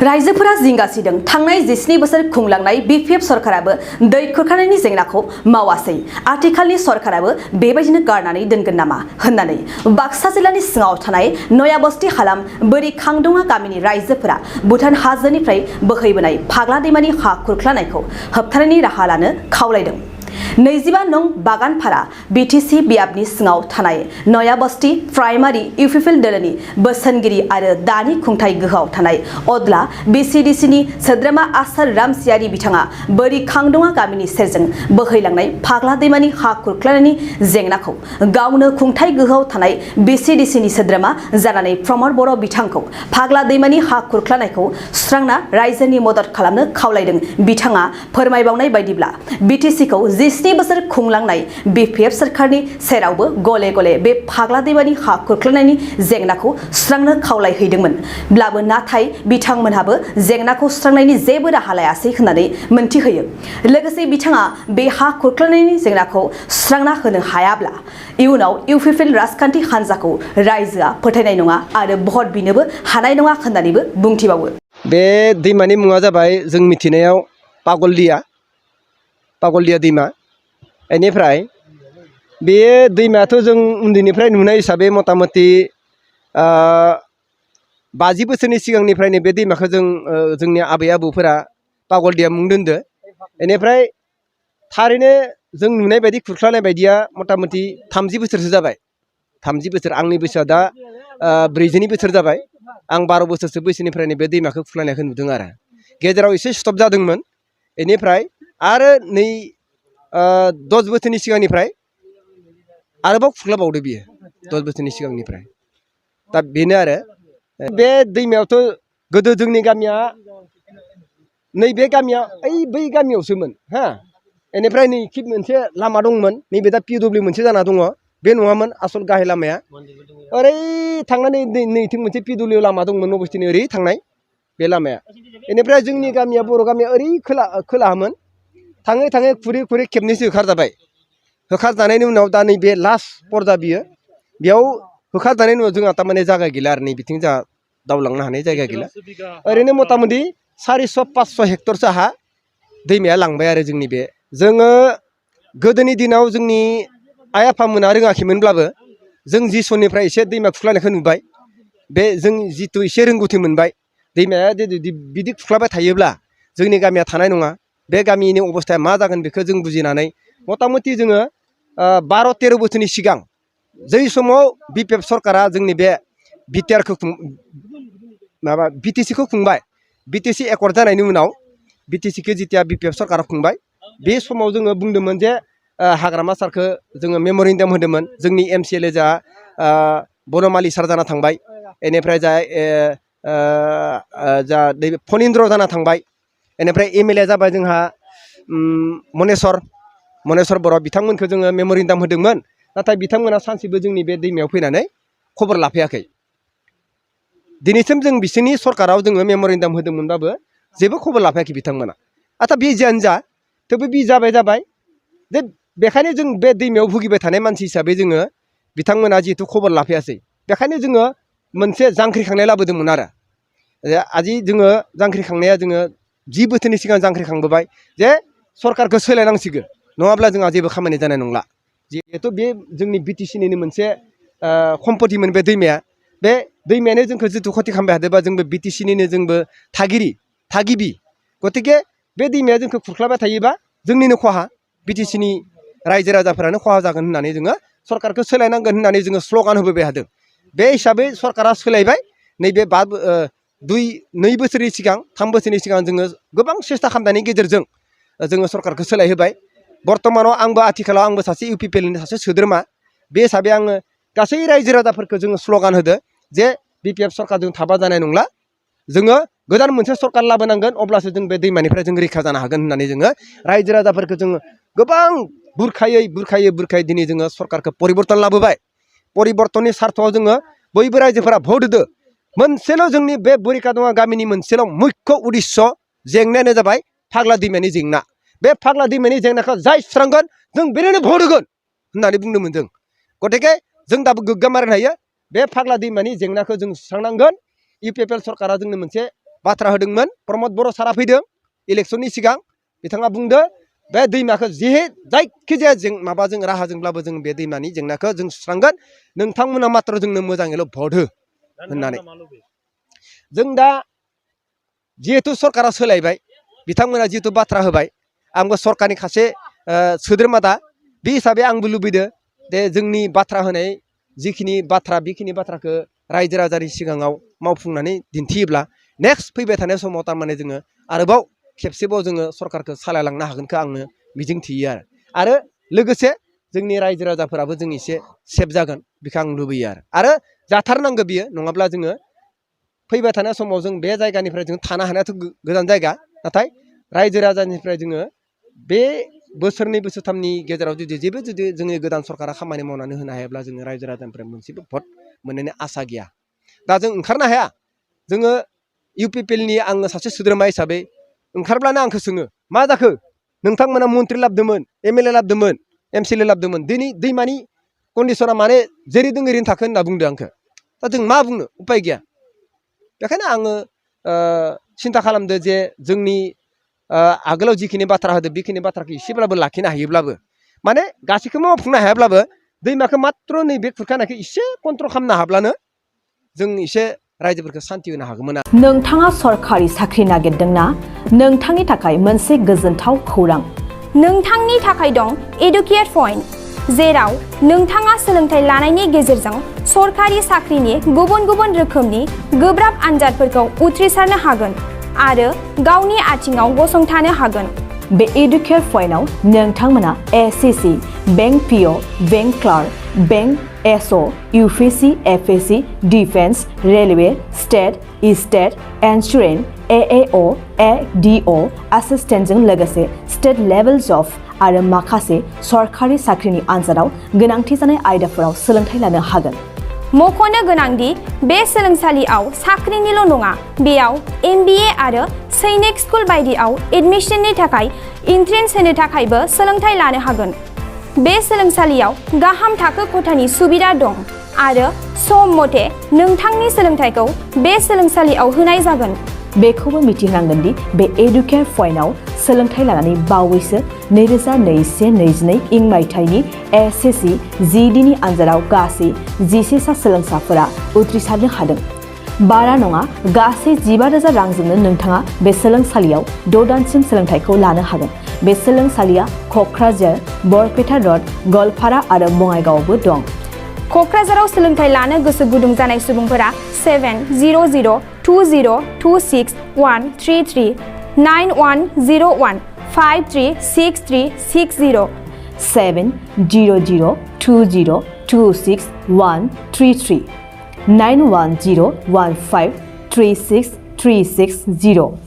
रायजोफोरा जिंगासिदों थांनाय 17 बोसोर खुंलांनाय बिपिएफ सरकाराबो दै खुरखानायनि जेंनाखौ मावासै। आथिखालनि सरकाराबो बेबायदिनो गारनानै दोनगोन नामा होननानै बाक्सा जिल्लानि सिङाव थानाय नयाबस्ति हालाम बोरि खांदुङा गामिनि रायजोफोरा भुटान हाजोनिफ्राय बोहैबोनाय फाग्ला दैमानि हा खुरख्लानायखौ होबथानायनि राहा लानो खावलायदों। 25 नं बागानपारा बिटिसि बियाबनि सिङाव थानाय नयाबस्ति प्राइमारि इउपिपिएल दोलोनि बोसोनगिरि आरो दानि खुंथाय गोहोआव थानाय अदला बिसिडिसिनि सोद्रोमा आसार रामसियारि बिथाङा बोरि खांदुङा गामिनि सेरजों बोहैलांनाय फाग्ला दैमानि हा खुरख्लानायनि जेंनाखौ गावनो खुंथाय गोहोआव थानाय बिसिडिसिनि सोद्रोमा जानानै प्रमद बर' बिथांखौ फाग्ला दैमानि हा खुरख्लानायखौ सुस्रांना रायजोनि मदद खालामनो खावलायदों। बिथाङा फोरमायबावनाय बायदिब्ला बिटिसिखौ 17 बोसोर खुंलांनाय बिपिएफ सरकारनि सेरावबो गले गले बे फाग्ला दैमानि हा खुरख्लानायनि जेंनाखौ सुस्रांनो खावलायहैदोंमोनब्लाबो नाथाय बिथांमोनहाबो जेंनाखौ सुस्रांनायनि जेबो राहा लायासै होननानै मोनथिहोयो। लोगोसे बिथाङा बे हा खुरख्लानायनि जेंनाखौ सुस्रांना होनो हायाब्ला इयुनाव इउपिपिएल राजखान्थि हान्जाखौ रायजोआ फोथायनाय नङा आरो भट बिनोबो हानाय नङा होननानैबो बुंथिबावो। बे दैमानि मुङा जाबाय जों मिथिनायाव पागलदिया दैमा। बेनिफ्राय बे दैमायाथ' जों उन्दैनिफ्राय नुनाय हिसाबै मथा मथि 50 बोसोरनि सिगांनिफ्रायनो बे दैमाखौ जोंनि आबै आबौफोरा पागलदिया मुं दोनदो। बेनिफ्राय थारैनो जों नुनाय बायदि खुरख्लानाय बायदिया मथा मथि 30 बोसोरसो जाबाय। 30 बोसोर आंनि बैसोआ दा 42 बोसोर जाबाय। आं 12 बोसोरसो बैसोनिफ्रायनो बे दैमाखौ खुरख्लानायखौ नुदों आरो गेजेराव एसे स्टप जादोंमोन। बेनिफ्राय आरो नै 10 बोसोरनि सिगांनिफ्राय आरोबाव खुरख्लाबावदो बियो 10 बोसोरनि सिगांनिफ्राय। दा बेनो आरो बे दैमायावथ' गोदो जोंनि गामिया नैबे गामिया बै गामियावसोमोन हा। बेनिफ्राय नै मोनसे लामा दंमोन, नैबे दा पिडब्लिउ मोनसे जाना दङ, बे नङामोन आसल गाहाय लामाया। ओरै थांनानै नैथिं मोनसे पिडब्लिउ लामा दंमोन नबस्थिनि ओरै थांनाय बे लामाया। बेनिफ्राय जोंनि गामिया बर' गामिया ओरै खोलाहामोन। थाङै थाङै खुरै खेबनैसो होखारजाबाय। होखारजानायनि उनाव दा नैबे लास्ट पर्दा बियो, बेयाव होखारजानायनि उनाव जोंहा थारमाने जायगा गैला आरो नै बिथिं जोंहा दावलांनो हानाय जायगा गैला। ओरैनो मथा मथि 400-500 हेक्टरसो हा दैमाया लांबाय आरो जोंनि बे। जोङो गोदोनि दिनाव जोंनि आइ आफामोना रोङाखैमोनब्लाबो जों जि समनिफ्राय एसे दैमा खुरख्लानायखौ नुबाय, बे जों जिथु एसे रोंगौथि मोनबाय दैमाया बिदि खुरख्लाबाय थायोब्ला जोंनि गामिया थानाय नङा, बे गामिनि अबस्थाया मा जागोन बेखौ जों बुजिनानै मथा मथि जोङो 12-13 बोसोरनि सिगां जै समाव बिपिएफ सरकारा जोंनि बे बिटिसिखौ खुंबाय, बिटिसि एकर्ड जानायनि उनाव बिटिसिखौ जिथिया बिपिएफ सरकारा खुंबाय, बे समाव जोङो बुंदोंमोन जे हाग्रामा सारखौ जोङो मेम'रेन्डाम होदोंमोन। जोंनि MCLA जा बनमालि सार जाना थांबाय। बेनिफ्राय जा फनिन्द्र जाना थांबाय। बेनिफ्राय MLA जाबाय जोंहा मनेस्वर बर' बिथांमोनखौ जोङो मेम'रेन्डाम होदोंमोन। नाथाय बिथांमोना सानसेबो जोंनि बे दैमायाव फैनानै खबर लाफैयाखै। दिनैसिम जों बिसोरनि सरकाराव जोङो मेम'रेन्डाम होदोंमोनबाबो जेबो खबर लाफैयाखै बिथांमोना। बे जियानो जा थेवबो बे जाबाय जे बेखायनो जों बे दैमायाव भुगिबाय थानाय मानसि हिसाबै जोङो बिथांमोना जिहेथु खबर लाफैयासै, बेखायनो जोङो मोनसे जांख्रिखांनाय लाबोदोंमोन आरो आजि जोङो जांख्रिखांनाया जोङो 10 बोसोरनि सिगां जांख्रिखांबोबाय जे सरकारखौ सोलायनांसिगौ, नङाब्ला जोंहा जेबो खामानि जानाय नंला। जिहेथु बे जोंनि बिटिसिनिनो मोनसे सम्पतिमोन बे दैमाया। बे दैमायानो जोंखौ जिथु खथि खालामबाय थादोंबा जोंबो बिटिसिनिनो जोंबो थागिबि। गतिके बे दैमाया जोंखौ खुरख्लाबाय थायोबा जोंनिनो खहा, बिटिसिनि रायजो राजाफोरानो खहा जागोन होननानै जोङो सरकारखौ सोलायनांगोन होननानै जोङो स्ल'गान होबोबाय थादों। बे हिसाबै सरकारा सोलायबाय। नैबे 2 बोसोरनि सिगां 3 बोसोरनि सिगां जोङो गोबां सेस्था खालामनायनि गेजेरजों जोङो सरकारखौ सोलायहोबाय। बर्तमानाव आंबो सासे इउपिपिएलनि सासे सोद्रोमा। बे हिसाबै आङो गासै रायजो राजाफोरखौ जोङो स्ल'गान होदो जे बिपिएफ सरकारजों थाबा जानाय नंला, जोङो गोदान मोनसे सरकार लाबोनांगोन, अब्लासो जों बे दैमानिफ्राय जों रैखा जानो हागोन होननानै जोङो रायजो राजाफोरखौ जोङो गोबां बुरखायै दिनै जोङो सरकारखौ परिबर्तन लाबोबाय। परिबर्तननि सार्थआव जोङो बयबो रायजोफोरा भट होदो। मोनसेल' जोंनि बे बोरिखादङा गामिनि मोनसेल' मुख्य उद्देश्य जेंनायानो जाबाय फाग्ला दैमानि जेंना। बे फाग्ला दैमानि जेंनाखौ जाय सुस्रांगोन जों बेनोनो भट होगोन होननानै बुंदोंमोन जों। गतिके जों दाबो गोग्गाम मारिनो हायो, बे फाग्ला दैमानि जेंनाखौ जों सुस्रांनांगोन। इउपिपिएल सरकारा जोंनो मोनसे बाथ्रा होदोंमोन प्रमद बर' सारा फैदों इलेक्सननि सिगां बिथाङा बुंदो बे दैमाखौ जायखिजाया जों माबाजों राहाजोंब्लाबो जों बे दैमानि जेंनाखौ जों सुस्रांगोन नोंथांमोना मात्र जोंनो मोजाङैल' भट हो होननानै जों दा जिहेतु सरकारा सोलायबाय बिथांमोना जिहेतु बाथ्रा होबाय आंबो सरकारनि खासे सोद्रोमा दा बे हिसाबै आंबो लुबैदों दे जोंनि बाथ्रा होनाय जिखिनि बाथ्रा बेखिनि बाथ्राखौ रायजो राजानि सिगाङाव मावफुंनानै दिन्थियोब्ला नेक्स्ट फैबाय थानाय समाव थारमाने जोङो आरोबाव खेबसेबाव जोङो सरकारखौ सालायलांनो हागोनखौ आङो मिजिं थियो आरो लोगोसे जोंनि रायजो राजाफोराबो जों एसे सेफ जागोन बेखौ आं लुबैयो आरो जाथारनांगौ बियो नङाब्ला जोङो फैबाय थानाय समाव जों बे जायगानिफ्राय जों थानो हानायाथ' गोजान जायगा नाथाय रायजो राजानिफ्राय जोङो बे बोसोरनै बोसोरथामनि गेजेराव जुदि जोंनि गोदान सरकारा खामानि मावनानै होनो हायाब्ला जोङो रायजो राजानिफ्राय मोनसेबो भट मोननायनि आसा गैया दा जों ओंखारनो हाया जोङो इउपिपिएलनि आङो सासे सोद्रोमा हिसाबै ओंखारब्लानो आंखौ सोङो मा जाखो नोंथांमोना मन्त्रि लाबोदोंमोन एमएलए लाबोदोंमोन एमसिएलए लाबोदोंमोन दिनै दैमानि कन्डिसना माने जेरै दं ओरैनो थाखो होनना बुंदों आंखौ दा जों मा बुंनो उपाय गैया बेखायनो आङो सिन्था खालामदो जे जोंनि आगोलाव जिखिनि बाथ्रा होदो बेखिनि बाथ्राखौ एसेब्लाबो लाखिनो हायोब्लाबो माने गासैखौबो मावफुंनो हायाब्लाबो दैमाखौ मात्र नैबे खुरखानायखौ एसे कन्ट्रल खालामनो हाब्लानो जों एसे रायजोफोरखौ सान्ति होनो हागौमोन नोंथाङा सरखारि साख्रि नागिरदोंना नोंथांनि थाखाय मोनसे गोजोनथाव खौरां नोंथांनि थाखाय दं एडुकेट पइन्ट जेराव नोंथाङा सोलोंथाइ लानायनि गेजेरजों सरखारि साख्रिनि गुबुन गुबुन रोखोमनि गोब्राब आनजादफोरखौ उथ्रिसारनो हागोन आरो गावनि आथिङाव गसंथानो हागोन बे एडुकेट पइन्टआव नोंथांमोना SSC bank PO bank clerk bank SO UPSC FSC defence railway state insurance AAO ADO एसिस्टेन्टजों लोगोसे स्टेट लेभेल जब आरो माखासे सरखारि साख्रिनि आनजादाव गोनांथि जानाय आयदाफोराव सोलोंथाइ लानो हागोन मख'नो गोनांदि बे सोलोंसालियाव साख्रिनिल' नङा बेयाव एमबिए आरो सैनिक स्कुल बायदियाव एडमिशननि थाखाय एन्ट्रेन्स होनो थाखायबो सोलोंथाइ लानो हागोन बे सोलोंसालियाव गाहाम थाखो खथानि सुबिदा दं आरो सम मथे नोंथांनि सोलोंथाइखौ बे सोलोंसालियाव होनाय जागोन बेखौबो मिथिनांगोन दि बे एडुकेट पइन्टआव सोलोंथाइ लानानै बावैसो 2021-22 इं मायथाइनि एसएससि जिडिनि आनजादाव गासै 11 सा सोलोंसाफोरा उथ्रिसारनो हादों बारा नङा गासै 15,000 रांजोंनो नोंथाङा बे सोलोंसालियाव 6 दानसिम सोलोंथाइखौ लानो हागोन बे सोलोंसालिया क'क्राझार बरपेटा रड गवालपारा आरो बङाइगावआवबो दं क'क्राझाराव सोलोंथाइ लानो गोसो गुदुं जानाय सुबुंफोरा 70020261133 9101536360 70020261133 9101536360